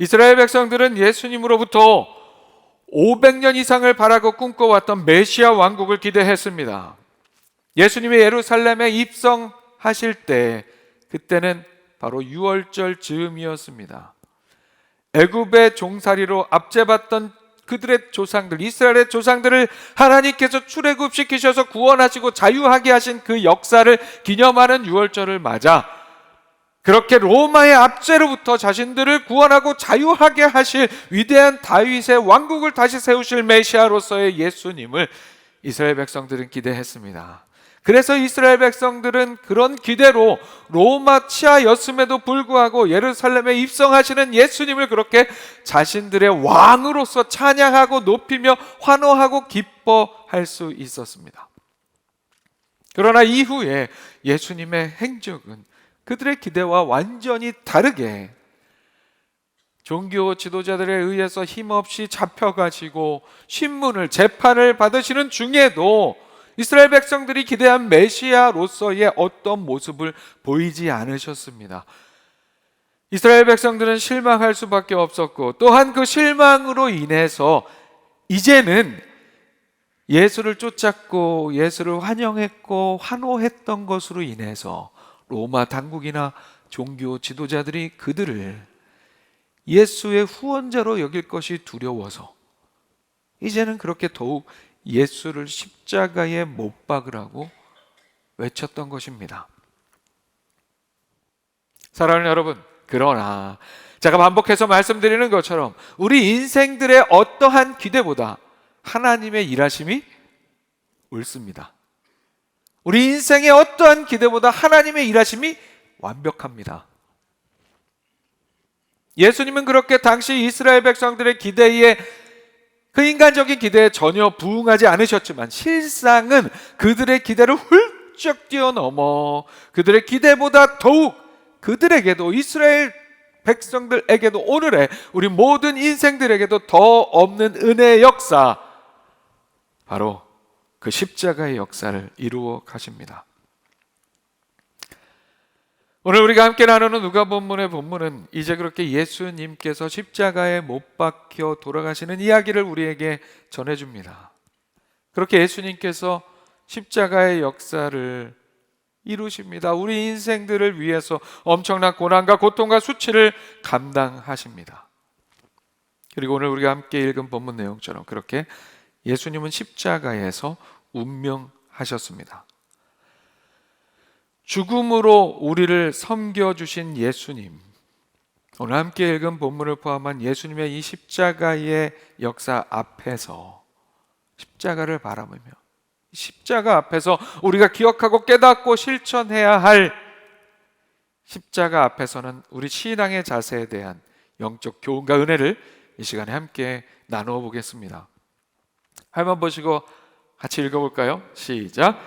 이스라엘 백성들은 예수님으로부터 500년 이상을 바라고 꿈꿔왔던 메시아 왕국을 기대했습니다. 예수님이 예루살렘에 입성하실 때, 그때는 바로 유월절 즈음이었습니다. 애굽의 종살이로 압제받던 그들의 조상들, 이스라엘의 조상들을 하나님께서 출애굽시키셔서 구원하시고 자유하게 하신 그 역사를 기념하는 유월절을 맞아 그렇게 로마의 압제로부터 자신들을 구원하고 자유하게 하실 위대한 다윗의 왕국을 다시 세우실 메시아로서의 예수님을 이스라엘 백성들은 기대했습니다. 그래서 이스라엘 백성들은 그런 기대로 로마 치하였음에도 불구하고 예루살렘에 입성하시는 예수님을 그렇게 자신들의 왕으로서 찬양하고 높이며 환호하고 기뻐할 수 있었습니다. 그러나 이후에 예수님의 행적은 그들의 기대와 완전히 다르게 종교 지도자들에 의해서 힘없이 잡혀가시고 신문을 재판을 받으시는 중에도 이스라엘 백성들이 기대한 메시아로서의 어떤 모습을 보이지 않으셨습니다. 이스라엘 백성들은 실망할 수밖에 없었고, 또한 그 실망으로 인해서 이제는 예수를 쫓았고 예수를 환영했고 환호했던 것으로 인해서 로마 당국이나 종교 지도자들이 그들을 예수의 후원자로 여길 것이 두려워서 이제는 그렇게 더욱 예수를 십자가에 못 박으라고 외쳤던 것입니다. 사랑하는 여러분, 그러나 제가 반복해서 말씀드리는 것처럼 우리 인생들의 어떠한 기대보다 하나님의 일하심이 옳습니다. 우리 인생의 어떠한 기대보다 하나님의 일하심이 완벽합니다. 예수님은 그렇게 당시 이스라엘 백성들의 기대에, 그 인간적인 기대에 전혀 부응하지 않으셨지만 실상은 그들의 기대를 훌쩍 뛰어넘어 그들의 기대보다 더욱 그들에게도, 이스라엘 백성들에게도, 오늘의 우리 모든 인생들에게도 더 없는 은혜의 역사, 바로 그 십자가의 역사를 이루어 가십니다. 오늘 우리가 함께 나누는 누가복음의 본문은 이제 그렇게 예수님께서 십자가에 못 박혀 돌아가시는 이야기를 우리에게 전해줍니다. 그렇게 예수님께서 십자가의 역사를 이루십니다. 우리 인생들을 위해서 엄청난 고난과 고통과 수치를 감당하십니다. 그리고 오늘 우리가 함께 읽은 본문 내용처럼 그렇게 예수님은 십자가에서 운명하셨습니다. 죽음으로 우리를 섬겨주신 예수님, 오늘 함께 읽은 본문을 포함한 예수님의 이 십자가의 역사 앞에서, 십자가를 바라보며 십자가 앞에서 우리가 기억하고 깨닫고 실천해야 할 십자가 앞에서는 우리 신앙의 자세에 대한 영적 교훈과 은혜를 이 시간에 함께 나누어 보겠습니다. 한번 보시고 같이 읽어볼까요? 시작.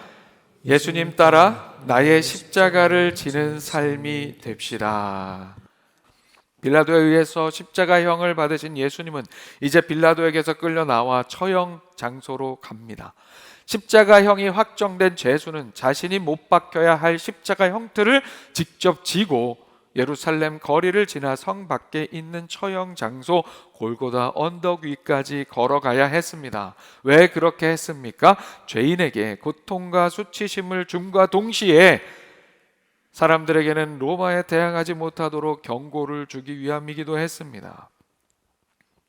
예수님 따라 나의 십자가를 지는 삶이 됩시다. 빌라도에 의해서 십자가형을 받으신 예수님은 이제 빌라도에게서 끌려 나와 처형 장소로 갑니다. 십자가형이 확정된 죄수는 자신이 못 박혀야 할 십자가 형틀을 직접 지고 예루살렘 거리를 지나 성 밖에 있는 처형 장소 골고다 언덕 위까지 걸어가야 했습니다. 왜 그렇게 했습니까? 죄인에게 고통과 수치심을 줌과 동시에 사람들에게는 로마에 대항하지 못하도록 경고를 주기 위함이기도 했습니다.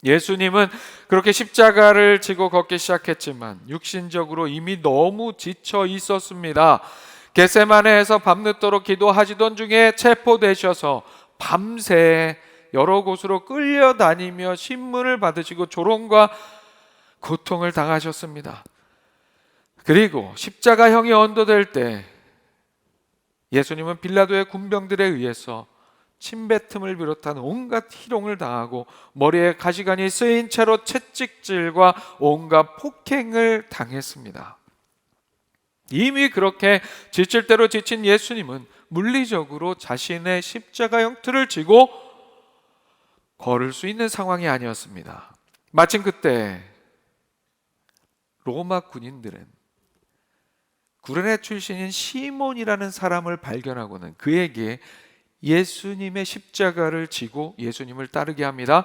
예수님은 그렇게 십자가를 지고 걷기 시작했지만 육신적으로 이미 너무 지쳐 있었습니다. 겟세마네에서 밤늦도록 기도하시던 중에 체포되셔서 밤새 여러 곳으로 끌려다니며 신문을 받으시고 조롱과 고통을 당하셨습니다. 그리고 십자가형이 언도될 때 예수님은 빌라도의 군병들에 의해서 침뱉음을 비롯한 온갖 희롱을 당하고 머리에 가시관이 쓰인 채로 채찍질과 온갖 폭행을 당했습니다. 이미 그렇게 지칠 대로 지친 예수님은 물리적으로 자신의 십자가 형틀을 지고 걸을 수 있는 상황이 아니었습니다. 마침 그때 로마 군인들은 구레네 출신인 시몬이라는 사람을 발견하고는 그에게 예수님의 십자가를 지고 예수님을 따르게 합니다.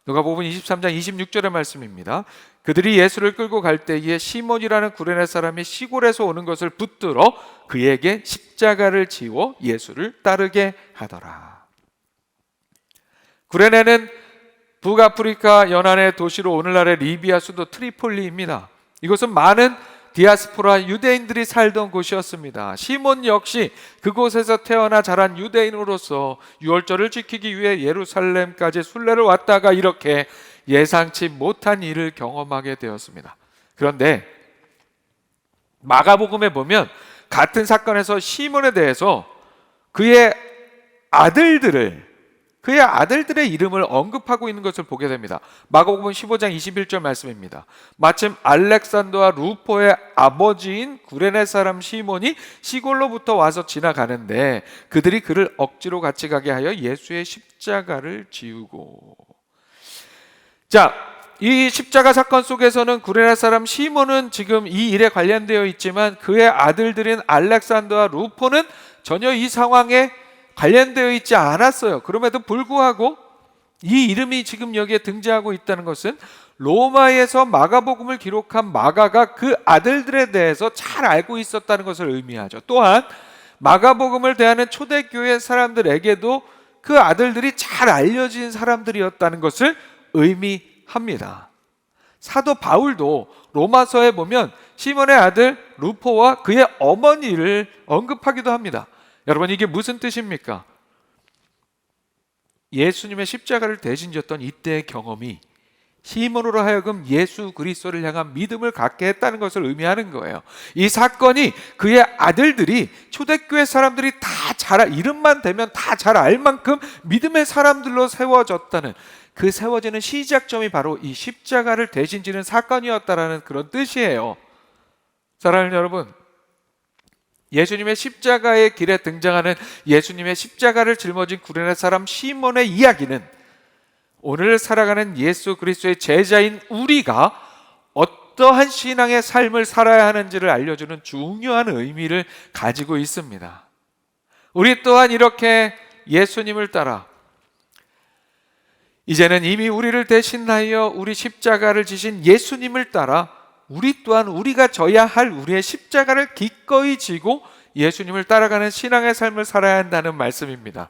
누가복음 23장 26절의 말씀입니다. 그들이 예수를 끌고 갈 때에 시몬이라는 구레네 사람이 시골에서 오는 것을 붙들어 그에게 십자가를 지워 예수를 따르게 하더라. 구레네는 북아프리카 연안의 도시로 오늘날의 리비아 수도 트리폴리입니다. 이곳은 많은 디아스포라 유대인들이 살던 곳이었습니다. 시몬 역시 그곳에서 태어나 자란 유대인으로서 유월절을 지키기 위해 예루살렘까지 순례를 왔다가 이렇게 예상치 못한 일을 경험하게 되었습니다. 그런데 마가복음에 보면 같은 사건에서 시몬에 대해서 그의 아들들의 이름을 언급하고 있는 것을 보게 됩니다. 마가복음 15장 21절 말씀입니다. 마침 알렉산더와 루포의 아버지인 구레네 사람 시몬이 시골로부터 와서 지나가는데 그들이 그를 억지로 같이 가게 하여 예수의 십자가를 지우고. 자, 이 십자가 사건 속에서는 구레네 사람 시몬은 지금 이 일에 관련되어 있지만 그의 아들들인 알렉산더와 루포는 전혀 이 상황에 관련되어 있지 않았어요. 그럼에도 불구하고 이 이름이 지금 여기에 등장하고 있다는 것은 로마에서 마가복음을 기록한 마가가 그 아들들에 대해서 잘 알고 있었다는 것을 의미하죠. 또한 마가복음을 대하는 초대교회 사람들에게도 그 아들들이 잘 알려진 사람들이었다는 것을 의미합니다. 사도 바울도 로마서에 보면 시몬의 아들 루포와 그의 어머니를 언급하기도 합니다. 여러분, 이게 무슨 뜻입니까? 예수님의 십자가를 대신 졌던 이때의 경험이 시몬으로 하여금 예수 그리스도를 향한 믿음을 갖게 했다는 것을 의미하는 거예요. 이 사건이 그의 아들들이 초대교회 사람들이 이름만 대면 다 잘 알 만큼 믿음의 사람들로 세워졌다는, 그 세워지는 시작점이 바로 이 십자가를 대신 지는 사건이었다라는 그런 뜻이에요. 사랑하는 여러분, 예수님의 십자가의 길에 등장하는 예수님의 십자가를 짊어진 구레네 사람 시몬의 이야기는 오늘 살아가는 예수 그리스도의 제자인 우리가 어떠한 신앙의 삶을 살아야 하는지를 알려주는 중요한 의미를 가지고 있습니다. 우리 또한 이렇게 예수님을 따라 이제는 이미 우리를 대신하여 우리 십자가를 지신 예수님을 따라 우리 또한 우리가 져야 할 우리의 십자가를 기꺼이 지고 예수님을 따라가는 신앙의 삶을 살아야 한다는 말씀입니다.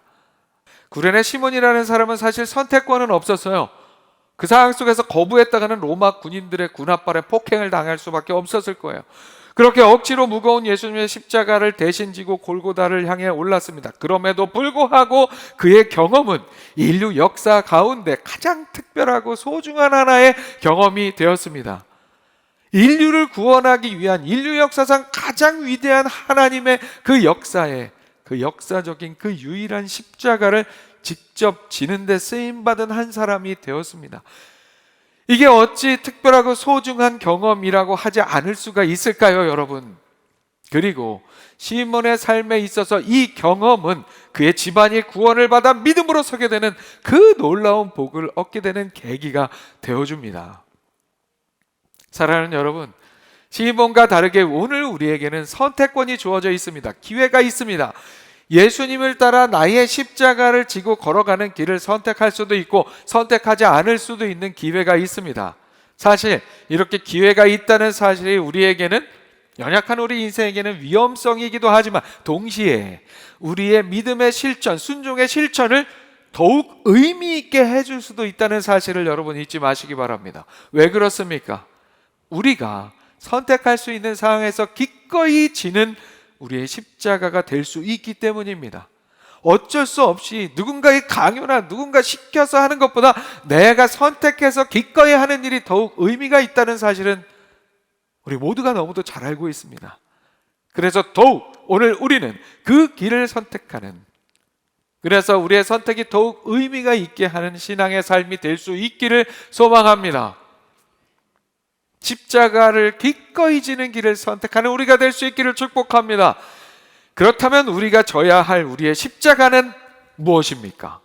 구레네 시몬이라는 사람은 사실 선택권은 없었어요. 그 상황 속에서 거부했다가는 로마 군인들의 군합발에 폭행을 당할 수밖에 없었을 거예요. 그렇게 억지로 무거운 예수님의 십자가를 대신 지고 골고다를 향해 올랐습니다. 그럼에도 불구하고 그의 경험은 인류 역사 가운데 가장 특별하고 소중한 하나의 경험이 되었습니다. 인류를 구원하기 위한 인류 역사상 가장 위대한 하나님의 그 역사에, 그 역사적인 그 유일한 십자가를 직접 지는 데 쓰임받은 한 사람이 되었습니다. 이게 어찌 특별하고 소중한 경험이라고 하지 않을 수가 있을까요, 여러분? 그리고 시몬의 삶에 있어서 이 경험은 그의 집안이 구원을 받아 믿음으로 서게 되는 그 놀라운 복을 얻게 되는 계기가 되어줍니다. 사랑하는 여러분, 시몬과 다르게 오늘 우리에게는 선택권이 주어져 있습니다. 기회가 있습니다. 예수님을 따라 나의 십자가를 지고 걸어가는 길을 선택할 수도 있고 선택하지 않을 수도 있는 기회가 있습니다. 사실 이렇게 기회가 있다는 사실이 우리에게는, 연약한 우리 인생에게는 위험성이기도 하지만 동시에 우리의 믿음의 실천, 순종의 실천을 더욱 의미 있게 해줄 수도 있다는 사실을 여러분 잊지 마시기 바랍니다. 왜 그렇습니까? 우리가 선택할 수 있는 상황에서 기꺼이 지는 우리의 십자가가 될 수 있기 때문입니다. 어쩔 수 없이 누군가의 강요나 누군가 시켜서 하는 것보다 내가 선택해서 기꺼이 하는 일이 더욱 의미가 있다는 사실은 우리 모두가 너무도 잘 알고 있습니다. 그래서 더욱 오늘 우리는 그 길을 선택하는, 그래서 우리의 선택이 더욱 의미가 있게 하는 신앙의 삶이 될 수 있기를 소망합니다. 십자가를 기꺼이 지는 길을 선택하는 우리가 될 수 있기를 축복합니다. 그렇다면 우리가 져야 할 우리의 십자가는 무엇입니까?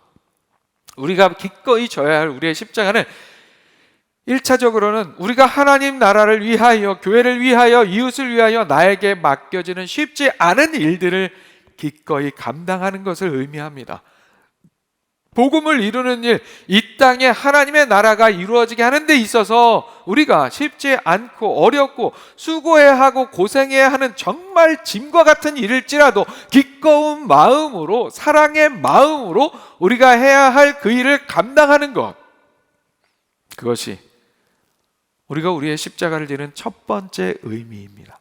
우리가 기꺼이 져야 할 우리의 십자가는 1차적으로는 우리가 하나님 나라를 위하여, 교회를 위하여, 이웃을 위하여 나에게 맡겨지는 쉽지 않은 일들을 기꺼이 감당하는 것을 의미합니다. 복음을 이루는 일, 이 땅에 하나님의 나라가 이루어지게 하는 데 있어서 우리가 쉽지 않고 어렵고 수고해야 하고 고생해야 하는 정말 짐과 같은 일일지라도 기꺼운 마음으로, 사랑의 마음으로 우리가 해야 할 그 일을 감당하는 것, 그것이 우리가 우리의 십자가를 지는 첫 번째 의미입니다.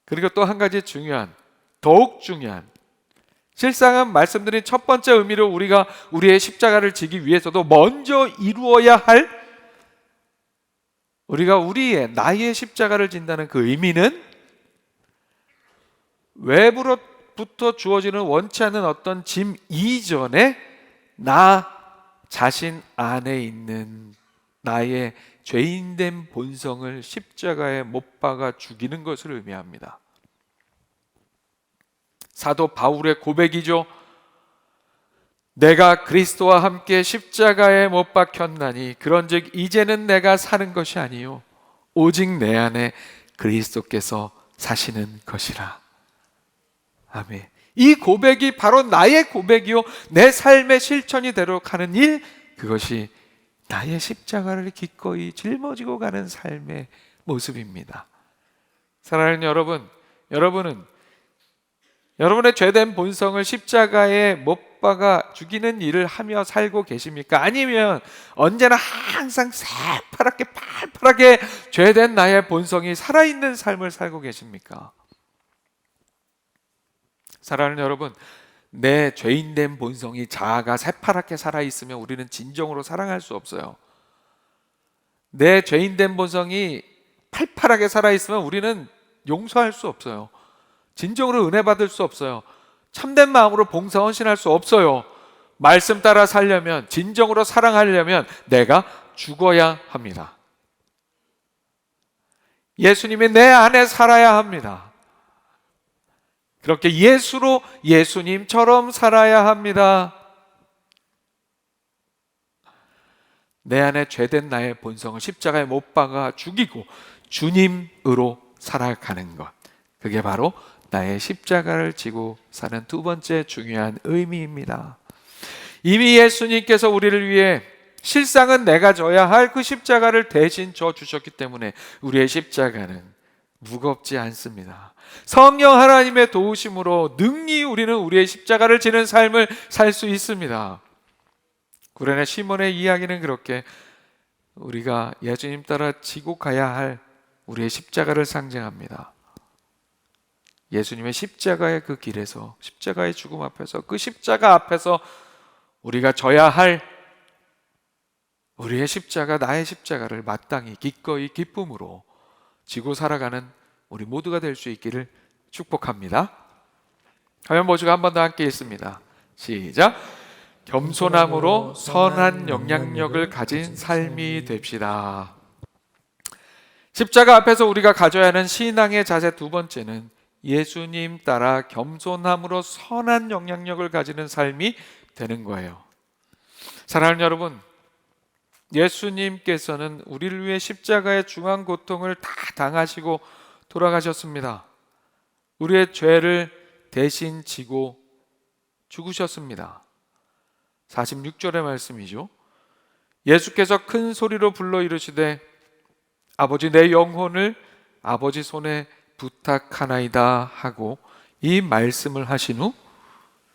그리고 또 한 가지 더욱 중요한, 실상은 말씀드린 첫 번째 의미로 우리가 우리의 십자가를 지기 위해서도 먼저 이루어야 할, 우리가 나의 십자가를 진다는 그 의미는 외부로부터 주어지는 원치 않는 어떤 짐 이전에 나 자신 안에 있는 나의 죄인된 본성을 십자가에 못 박아 죽이는 것을 의미합니다. 사도 바울의 고백이죠. 내가 그리스도와 함께 십자가에 못 박혔나니 그런즉 이제는 내가 사는 것이 아니요 오직 내 안에 그리스도께서 사시는 것이라. 아멘. 이 고백이 바로 나의 고백이요 내 삶의 실천이 되도록 하는 일, 그것이 나의 십자가를 기꺼이 짊어지고 가는 삶의 모습입니다. 사랑하는 여러분, 여러분은 여러분의 죄된 본성을 십자가에 못 박아 죽이는 일을 하며 살고 계십니까? 아니면 언제나 항상 새파랗게 팔팔하게 죄된 나의 본성이 살아있는 삶을 살고 계십니까? 사랑하는 여러분, 내 죄인된 본성이 자아가 새파랗게 살아있으면 우리는 진정으로 사랑할 수 없어요. 내 죄인된 본성이 팔팔하게 살아있으면 우리는 용서할 수 없어요. 진정으로 은혜 받을 수 없어요. 참된 마음으로 봉사 헌신할 수 없어요. 말씀 따라 살려면, 진정으로 사랑하려면 내가 죽어야 합니다. 예수님이 내 안에 살아야 합니다. 그렇게 예수님처럼 살아야 합니다. 내 안에 죄된 나의 본성을 십자가에 못 박아 죽이고 주님으로 살아가는 것, 그게 바로 나의 십자가를 지고 사는 두 번째 중요한 의미입니다. 이미 예수님께서 우리를 위해 실상은 내가 져야 할 그 십자가를 대신 져 주셨기 때문에 우리의 십자가는 무겁지 않습니다. 성령 하나님의 도우심으로 능히 우리는 우리의 십자가를 지는 삶을 살 수 있습니다. 구레네 시몬의 이야기는 그렇게 우리가 예수님 따라 지고 가야 할 우리의 십자가를 상징합니다. 예수님의 십자가의 그 길에서, 십자가의 죽음 앞에서, 그 십자가 앞에서 우리가 져야 할 우리의 십자가, 나의 십자가를 마땅히 기꺼이 기쁨으로 지고 살아가는 우리 모두가 될 수 있기를 축복합니다. 화면 보시고 한 번 더 함께 읽습니다. 시작. 겸손함으로 선한 영향력을 가진 삶이 됩시다. 십자가 앞에서 우리가 가져야 하는 신앙의 자세 두 번째는 예수님 따라 겸손함으로 선한 영향력을 가지는 삶이 되는 거예요. 사랑하는 여러분, 예수님께서는 우리를 위해 십자가의 중한 고통을 다 당하시고 돌아가셨습니다. 우리의 죄를 대신 지고 죽으셨습니다. 46절의 말씀이죠. 예수께서 큰 소리로 불러 이르시되 아버지, 내 영혼을 아버지 손에 부탁하나이다 하고 이 말씀을 하신 후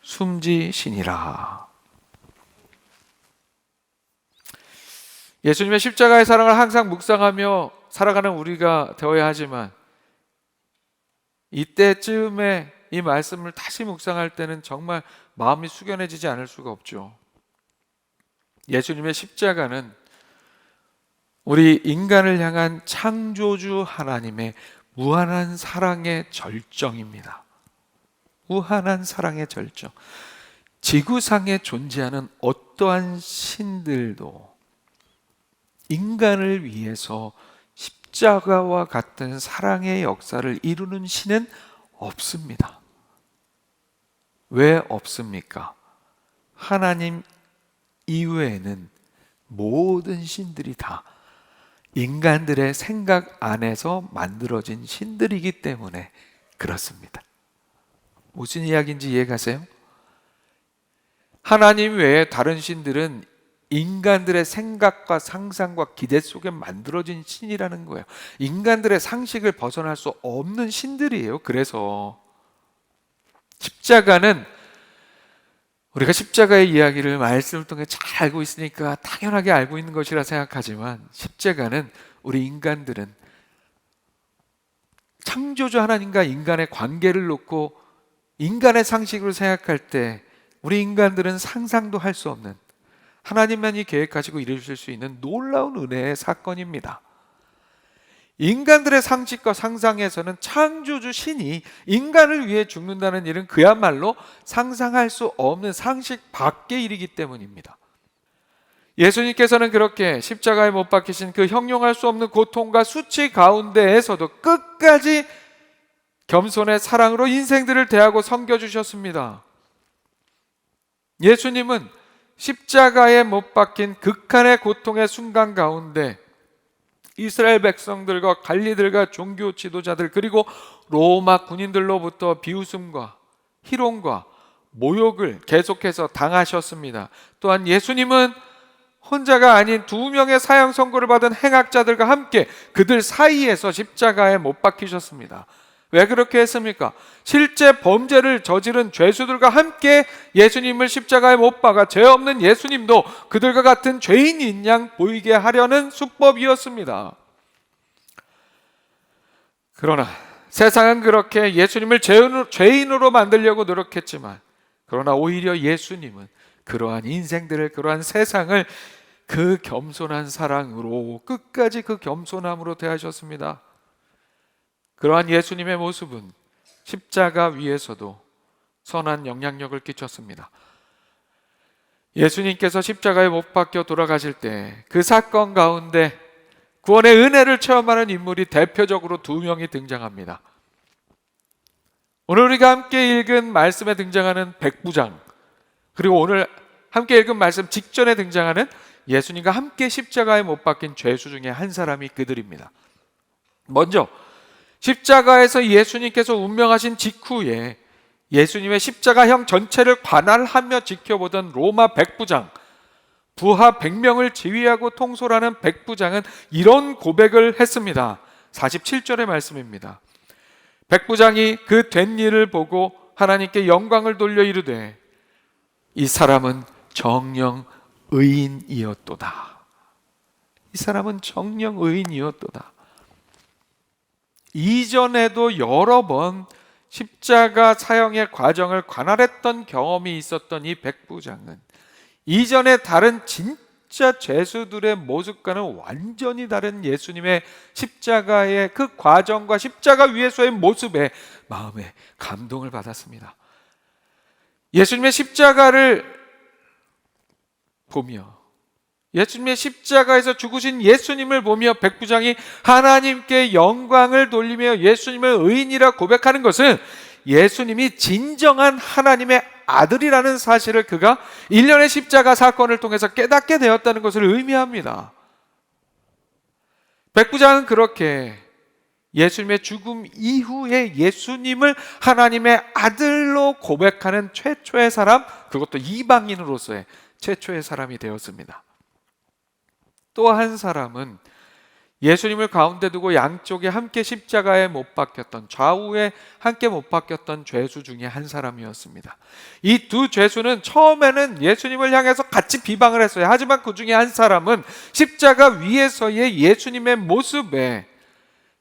숨지시니라. 예수님의 십자가의 사랑을 항상 묵상하며 살아가는 우리가 되어야 하지만 이때쯤에 이 말씀을 다시 묵상할 때는 정말 마음이 숙연해지지 않을 수가 없죠. 예수님의 십자가는 우리 인간을 향한 창조주 하나님의 무한한 사랑의 절정입니다. 무한한 사랑의 절정. 지구상에 존재하는 어떠한 신들도 인간을 위해서 십자가와 같은 사랑의 역사를 이루는 신은 없습니다. 왜 없습니까? 하나님 이외에는 모든 신들이 다 인간들의 생각 안에서 만들어진 신들이기 때문에 그렇습니다. 무슨 이야기인지 이해가세요? 하나님 외에 다른 신들은 인간들의 생각과 상상과 기대 속에 만들어진 신이라는 거예요. 인간들의 상식을 벗어날 수 없는 신들이에요. 그래서 십자가는, 우리가 십자가의 이야기를 말씀을 통해 잘 알고 있으니까 당연하게 알고 있는 것이라 생각하지만, 십자가는 우리 인간들은 창조주 하나님과 인간의 관계를 놓고 인간의 상식으로 생각할 때 우리 인간들은 상상도 할 수 없는, 하나님만이 계획하시고 이루실 수 있는 놀라운 은혜의 사건입니다. 인간들의 상식과 상상에서는 창조주 신이 인간을 위해 죽는다는 일은 그야말로 상상할 수 없는 상식 밖의 일이기 때문입니다. 예수님께서는 그렇게 십자가에 못 박히신 그 형용할 수 없는 고통과 수치 가운데에서도 끝까지 겸손의 사랑으로 인생들을 대하고 섬겨주셨습니다. 예수님은 십자가에 못 박힌 극한의 고통의 순간 가운데 이스라엘 백성들과 관리들과 종교 지도자들 그리고 로마 군인들로부터 비웃음과 희롱과 모욕을 계속해서 당하셨습니다. 또한 예수님은 혼자가 아닌 2명의 사형 선고를 받은 행악자들과 함께 그들 사이에서 십자가에 못 박히셨습니다. 왜 그렇게 했습니까? 실제 범죄를 저지른 죄수들과 함께 예수님을 십자가에 못 박아 죄 없는 예수님도 그들과 같은 죄인인 양 보이게 하려는 수법이었습니다. 그러나 세상은 그렇게 예수님을 죄인으로 만들려고 노력했지만, 그러나 오히려 예수님은 그러한 인생들을, 그러한 세상을 그 겸손한 사랑으로, 끝까지 그 겸손함으로 대하셨습니다. 그러한 예수님의 모습은 십자가 위에서도 선한 영향력을 끼쳤습니다. 예수님께서 십자가에 못 박혀 돌아가실 때 그 사건 가운데 구원의 은혜를 체험하는 인물이 대표적으로 2명이 등장합니다. 오늘 우리가 함께 읽은 말씀에 등장하는 백부장, 그리고 오늘 함께 읽은 말씀 직전에 등장하는 예수님과 함께 십자가에 못 박힌 죄수 중에 한 사람이 그들입니다. 먼저 십자가에서 예수님께서 운명하신 직후에 예수님의 십자가형 전체를 관할하며 지켜보던 로마 백부장, 부하 100명을 지휘하고 통솔하는 백부장은 이런 고백을 했습니다. 47절의 말씀입니다. 백부장이 그 된 일을 보고 하나님께 영광을 돌려 이르되 이 사람은 정령 의인이었도다. 이 사람은 정령 의인이었도다. 이전에도 여러 번 십자가 사형의 과정을 관할했던 경험이 있었던 이 백부장은 이전에 다른 진짜 죄수들의 모습과는 완전히 다른 예수님의 십자가의 그 과정과 십자가 위에서의 모습에 마음에 감동을 받았습니다. 예수님의 십자가를 보며, 예수님의 십자가에서 죽으신 예수님을 보며 백부장이 하나님께 영광을 돌리며 예수님을 의인이라 고백하는 것은 예수님이 진정한 하나님의 아들이라는 사실을 그가 일련의 십자가 사건을 통해서 깨닫게 되었다는 것을 의미합니다. 백부장은 그렇게 예수님의 죽음 이후에 예수님을 하나님의 아들로 고백하는 최초의 사람, 그것도 이방인으로서의 최초의 사람이 되었습니다. 또 한 사람은 예수님을 가운데 두고 양쪽에 함께 십자가에 못 박혔던, 좌우에 함께 못 박혔던 죄수 중에 한 사람이었습니다. 이 두 죄수는 처음에는 예수님을 향해서 같이 비방을 했어요. 하지만 그 중에 한 사람은 십자가 위에서의 예수님의 모습에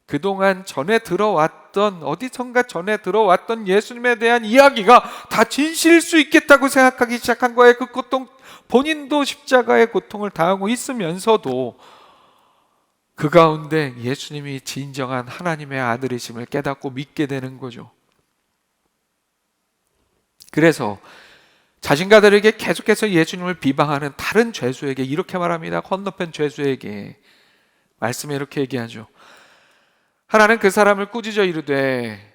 그동안 전에 들어왔던, 어디선가 전에 들어왔던 예수님에 대한 이야기가 다 진실일 수 있겠다고 생각하기 시작한 거예요. 그 고통, 본인도 십자가의 고통을 당하고 있으면서도 그 가운데 예수님이 진정한 하나님의 아들이심을 깨닫고 믿게 되는 거죠. 그래서 자신과 다르게 계속해서 예수님을 비방하는 다른 죄수에게 이렇게 말합니다. 건너편 죄수에게 말씀에 이렇게 얘기하죠. 하나는 그 사람을 꾸짖어 이르되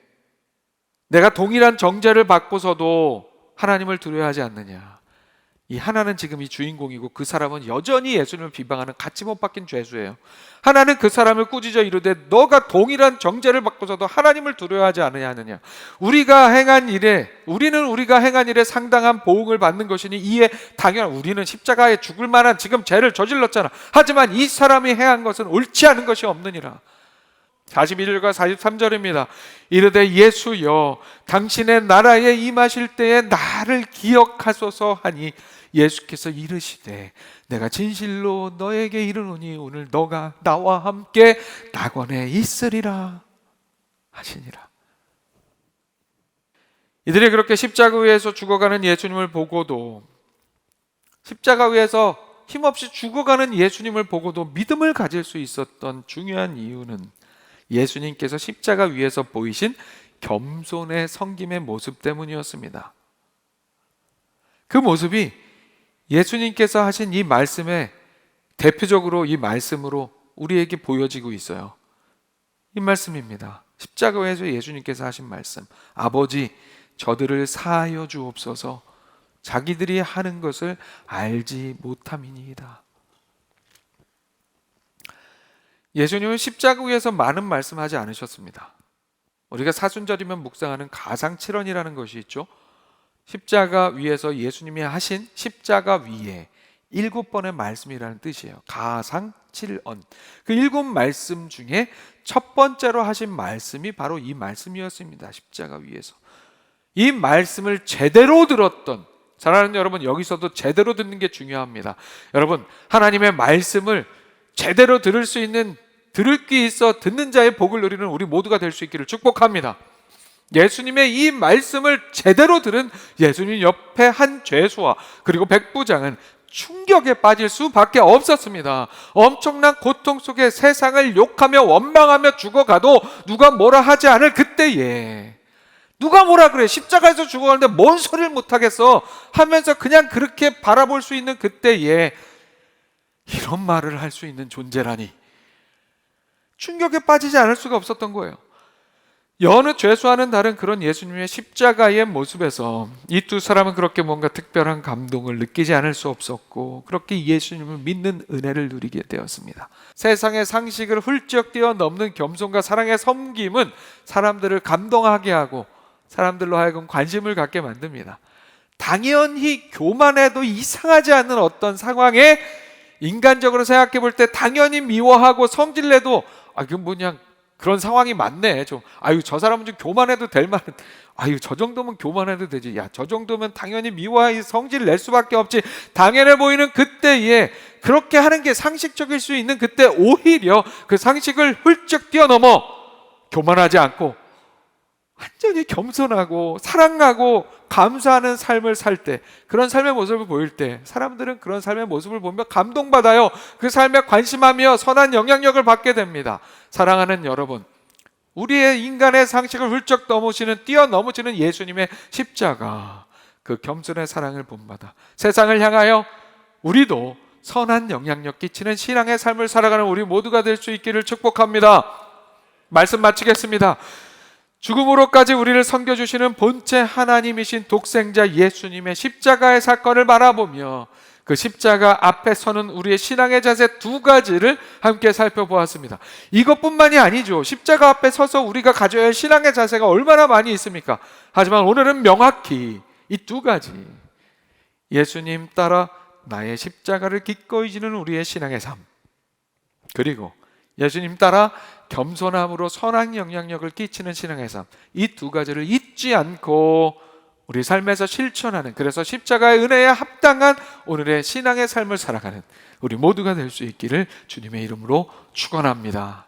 내가 동일한 정죄를 받고서도 하나님을 두려워하지 않느냐. 이 하나는 지금 이 주인공이고 그 사람은 여전히 예수님을 비방하는 같이 못 박힌 죄수예요. 하나는 그 사람을 꾸짖어 이르되 너가 동일한 정죄를 받고서도 하나님을 두려워하지 않느냐. 우리가 행한 일에 상당한 보응을 받는 것이니 이에 당연 우리는 십자가에 죽을 만한 지금 죄를 저질렀잖아. 하지만 이 사람이 행한 것은 옳지 않은 것이 없느니라. 41절과 43절입니다. 이르되 예수여 당신의 나라에 임하실 때에 나를 기억하소서 하니 예수께서 이르시되 내가 진실로 너에게 이르노니 오늘 너가 나와 함께 낙원에 있으리라 하시니라. 이들이 그렇게 십자가 위에서 죽어가는 예수님을 보고도, 십자가 위에서 힘없이 죽어가는 예수님을 보고도 믿음을 가질 수 있었던 중요한 이유는 예수님께서 십자가 위에서 보이신 겸손의 섬김의 모습 때문이었습니다. 그 모습이 예수님께서 하신 이 말씀에 대표적으로 이 말씀으로 우리에게 보여지고 있어요. 이 말씀입니다. 십자가 위에서 예수님께서 하신 말씀. 아버지 저들을 사하여 주옵소서 자기들이 하는 것을 알지 못함이니이다. 예수님은 십자가 위에서 많은 말씀하지 않으셨습니다. 우리가 사순절이면 묵상하는 가상칠언이라는 것이 있죠. 십자가 위에서 예수님이 하신 십자가 위에 7번의 말씀이라는 뜻이에요. 가상칠언. 그 7말씀 중에 첫 번째로 하신 말씀이 바로 이 말씀이었습니다. 십자가 위에서. 이 말씀을 제대로 들었던, 사랑하는 여러분, 여기서도 제대로 듣는 게 중요합니다. 여러분, 하나님의 말씀을 제대로 들을 수 있는, 들을 귀 있어 듣는 자의 복을 누리는 우리 모두가 될 수 있기를 축복합니다. 예수님의 이 말씀을 제대로 들은 예수님 옆에 한 죄수와 그리고 백부장은 충격에 빠질 수밖에 없었습니다. 엄청난 고통 속에 세상을 욕하며 원망하며 죽어가도 누가 뭐라 하지 않을 그때에, 누가 뭐라 그래, 십자가에서 죽어가는데 뭔 소리를 못하겠어 하면서 그냥 그렇게 바라볼 수 있는 그때에 이런 말을 할 수 있는 존재라니, 충격에 빠지지 않을 수가 없었던 거예요. 여느 죄수와는 다른 그런 예수님의 십자가의 모습에서 이 두 사람은 그렇게 뭔가 특별한 감동을 느끼지 않을 수 없었고, 그렇게 예수님을 믿는 은혜를 누리게 되었습니다. 세상의 상식을 훌쩍 뛰어넘는 겸손과 사랑의 섬김은 사람들을 감동하게 하고 사람들로 하여금 관심을 갖게 만듭니다. 당연히 교만해도 이상하지 않는 어떤 상황에 인간적으로 생각해 볼 때 당연히 미워하고 성질내도 그건 그냥 그런 상황이 많네. 저 사람은 좀 교만해도 될 만한, 저 정도면 교만해도 되지. 저 정도면 당연히 미워하기 성질 낼 수밖에 없지. 당연해 보이는 그때에 그렇게 하는 게 상식적일 수 있는 그때 오히려 그 상식을 훌쩍 뛰어넘어 교만하지 않고 완전히 겸손하고 사랑하고 감사하는 삶을 살 때, 그런 삶의 모습을 보일 때 사람들은 그런 삶의 모습을 보며 감동받아요. 그 삶에 관심하며 선한 영향력을 받게 됩니다. 사랑하는 여러분, 우리의 인간의 상식을 훌쩍 뛰어넘으시는 예수님의 십자가, 그 겸손의 사랑을 본받아 세상을 향하여 우리도 선한 영향력 끼치는 신앙의 삶을 살아가는 우리 모두가 될 수 있기를 축복합니다. 말씀 마치겠습니다. 죽음으로까지 우리를 섬겨주시는 본체 하나님이신 독생자 예수님의 십자가의 사건을 바라보며 그 십자가 앞에 서는 우리의 신앙의 자세 두 가지를 함께 살펴보았습니다. 이것뿐만이 아니죠. 십자가 앞에 서서 우리가 가져야 할 신앙의 자세가 얼마나 많이 있습니까? 하지만 오늘은 명확히 이 두 가지, 예수님 따라 나의 십자가를 기꺼이 지는 우리의 신앙의 삶, 그리고 예수님 따라 겸손함으로 선한 영향력을 끼치는 신앙의 삶, 이 두 가지를 잊지 않고 우리 삶에서 실천하는, 그래서 십자가의 은혜에 합당한 오늘의 신앙의 삶을 살아가는 우리 모두가 될 수 있기를 주님의 이름으로 축원합니다.